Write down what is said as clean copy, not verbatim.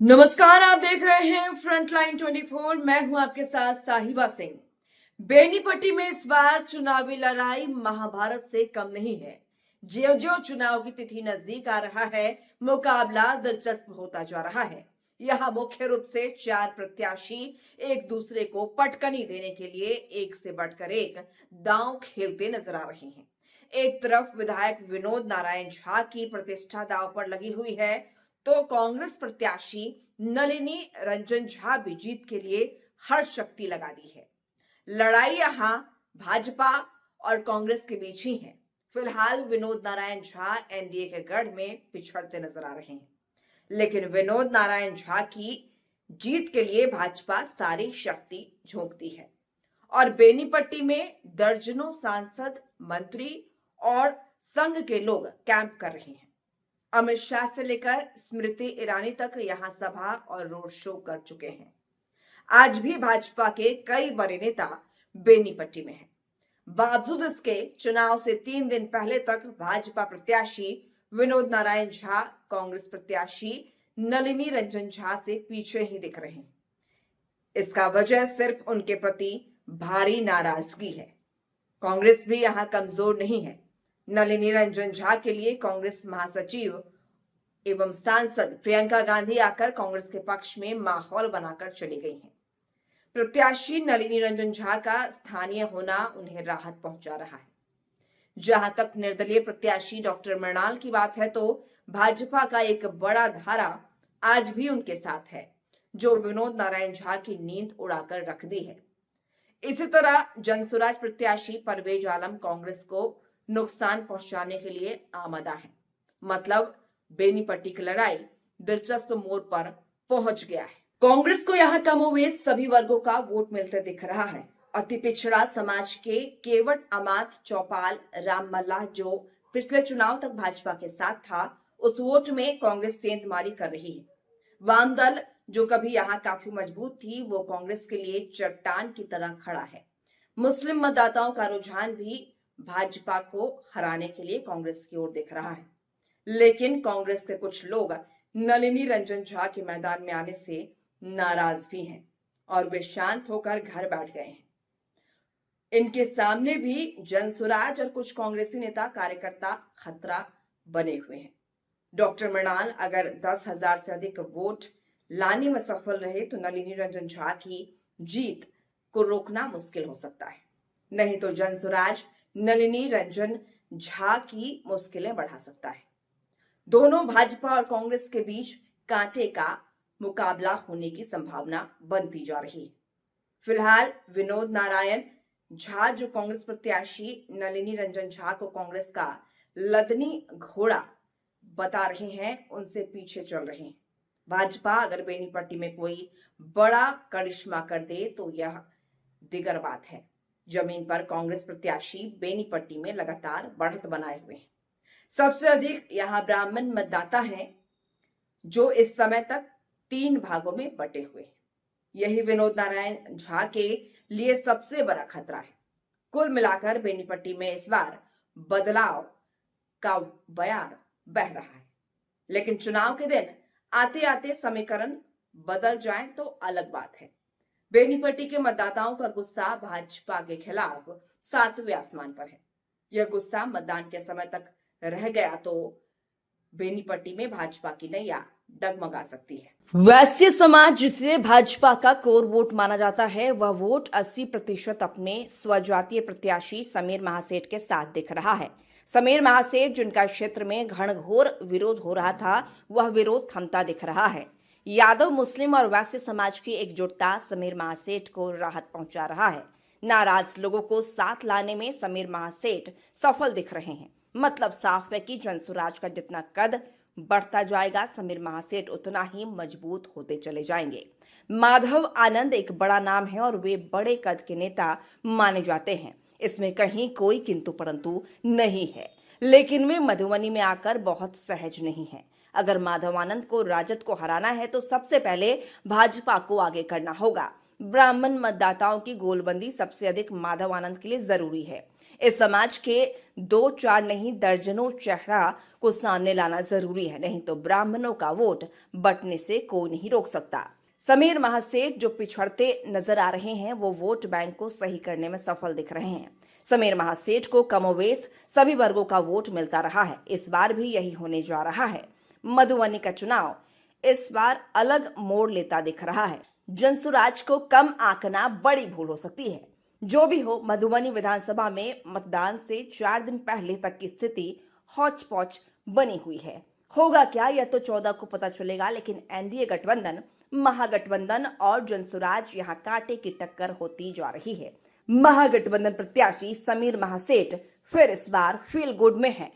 नमस्कार, आप देख रहे हैं फ्रंटलाइन 24। मैं हूं आपके साथ साहिबा सिंह। बेनीपट्टी में इस बार चुनावी लड़ाई महाभारत से कम नहीं है। ज्यों ज्यों चुनाव की तिथि नजदीक आ रहा है, मुकाबला दिलचस्प होता जा रहा है। यहाँ मुख्य रूप से चार प्रत्याशी एक दूसरे को पटकनी देने के लिए एक से बढ़कर एक दांव खेलते नजर आ रहे हैं। एक तरफ विधायक विनोद नारायण झा की प्रतिष्ठा दांव पर लगी हुई है, तो कांग्रेस प्रत्याशी नलिनी रंजन झा भी जीत के लिए हर शक्ति लगा दी है। लड़ाई यहां भाजपा और कांग्रेस के बीच ही है। फिलहाल विनोद नारायण झा एनडीए के गढ़ में पिछड़ते नजर आ रहे हैं, लेकिन विनोद नारायण झा की जीत के लिए भाजपा सारी शक्ति झोंकती है और बेनीपट्टी में दर्जनों सांसद, मंत्री और संघ के लोग कैंप कर रहे हैं। अमित शाह से लेकर स्मृति ईरानी तक यहां सभा और रोड शो कर चुके हैं। आज भी भाजपा के कई बड़े नेता बेनीपट्टी में हैं। बावजूद इसके चुनाव से 3 दिन पहले तक भाजपा प्रत्याशी विनोद नारायण झा कांग्रेस प्रत्याशी नलिनी रंजन झा से पीछे ही दिख रहे हैं। इसका वजह सिर्फ उनके प्रति भारी नाराजगी है। कांग्रेस भी यहां कमजोर नहीं है। नलिनी रंजन झा के लिए कांग्रेस महासचिव एवं सांसद प्रियंका गांधी आकर कांग्रेस के पक्ष में माहौल बनाकर चली गई हैं। प्रत्याशी नलिनी रंजन झा का स्थानीय होना उन्हें राहत पहुंचा रहा है। जहां तक निर्दलीय प्रत्याशी डॉक्टर मृणाल की बात है, तो भाजपा का एक बड़ा धारा आज भी उनके साथ है, जो विनोद नारायण झा की नींद उड़ाकर रख दी है। इसी तरह जनसुराज प्रत्याशी परवेज आलम कांग्रेस को नुकसान पहुंचाने के लिए आमादा है। मतलब बेनीपट्टी की लड़ाई दिलचस्प मोड़ पर पहुंच गया है। कांग्रेस को यहां कमोवेश सभी वर्गों का वोट मिलते दिख रहा है। अति पिछड़ा समाज के केवट अमात चौपाल राम मल्लाह, जो पिछले चुनाव तक भाजपा के साथ था, उस वोट में कांग्रेस सेंधमारी कर रही है। वाम दल, जो कभी यहाँ काफी मजबूत थी, वो कांग्रेस के लिए चट्टान की तरह खड़ा है। मुस्लिम मतदाताओं का रुझान भी भाजपा को हराने के लिए कांग्रेस की ओर दिख रहा है। लेकिन कांग्रेस के कुछ लोग नलिनी रंजन झा के मैदान में आने से नाराज भी हैं और वे शांत होकर घर बैठ गए हैं। इनके सामने भी जनसुराज और कुछ कांग्रेसी नेता कार्यकर्ता खतरा बने हुए हैं। डॉक्टर मृणाल अगर 10,000 से अधिक वोट लाने में सफल रहे तो नलिनी रंजन झा की जीत को रोकना मुश्किल हो सकता है। नहीं तो जनसुराज नलिनी रंजन झा की मुश्किलें बढ़ा सकता है। दोनों भाजपा और कांग्रेस के बीच कांटे का मुकाबला होने की संभावना बनती जा रही है। फिलहाल विनोद नारायण झा, जो कांग्रेस प्रत्याशी नलिनी रंजन झा को कांग्रेस का लदनी घोड़ा बता रहे हैं, उनसे पीछे चल रहे हैं। भाजपा अगर बेनीपट्टी में कोई बड़ा करिश्मा कर दे तो यह दिगर बात है। जमीन पर कांग्रेस प्रत्याशी बेनीपट्टी में लगातार बढ़त बनाए हुए हैं। सबसे अधिक यहां ब्राह्मण मतदाता हैं, जो इस समय तक 3 भागों में बटे हुए हैं। यही विनोद नारायण झा के लिए सबसे बड़ा खतरा है। कुल मिलाकर बेनीपट्टी में इस बार बदलाव का बयार बह रहा है, लेकिन चुनाव के दिन आते आते समीकरण बदल जाए तो अलग बात है। बेनीपट्टी के मतदाताओं का गुस्सा भाजपा के खिलाफ 7वें आसमान पर है। यह गुस्सा मतदान के समय तक रह गया तो बेनीपट्टी में भाजपा की नैया डगमगा सकती है। वैश्य समाज, जिसे भाजपा का कोर वोट माना जाता है, वह वोट 80% अपने स्वजातीय प्रत्याशी समीर महासेठ के साथ दिख रहा है। समीर महासेठ, जिनका क्षेत्र में घनघोर विरोध हो रहा था, वह विरोध थमता दिख रहा है। यादव, मुस्लिम और वैश्य समाज की एकजुटता समीर महासेठ को राहत पहुंचा रहा है। नाराज लोगों को साथ लाने में समीर महासेठ सफल दिख रहे हैं। मतलब साफ है कि जनसुराज का जितना कद बढ़ता जाएगा, समीर महासेठ उतना ही मजबूत होते चले जाएंगे। माधव आनंद एक बड़ा नाम है और वे बड़े कद के नेता माने जाते हैं, इसमें कहीं कोई किंतु परंतु नहीं है। लेकिन वे मधुबनी में आकर बहुत सहज नहीं है। अगर माधव आनंद को राजद को हराना है तो सबसे पहले भाजपा को आगे करना होगा। ब्राह्मण मतदाताओं की गोलबंदी सबसे अधिक माधव आनंद के लिए जरूरी है। इस समाज के 2-4 नहीं दर्जनों चेहरा को सामने लाना जरूरी है, नहीं तो ब्राह्मणों का वोट बंटने से कोई नहीं रोक सकता। समीर महासेठ जो पिछड़ते नजर आ रहे हैं वो वोट बैंक को सही करने में सफल दिख रहे हैं। समीर महासेठ को कमोवेश सभी वर्गों का वोट मिलता रहा है, इस बार भी यही होने जा रहा है। मधुबनी का चुनाव इस बार अलग मोड़ लेता दिख रहा है। जनसुराज को कम आंकना बड़ी भूल हो सकती है। जो भी हो, मधुबनी विधानसभा में मतदान से 4 दिन पहले तक की स्थिति हौच पौच बनी हुई है। होगा क्या यह तो 14 को पता चलेगा, लेकिन एनडीए गठबंधन, महागठबंधन और जनसुराज यहां कांटे की टक्कर होती जा रही है। महागठबंधन प्रत्याशी समीर महासेठ फिर इस बार फील गुड में है।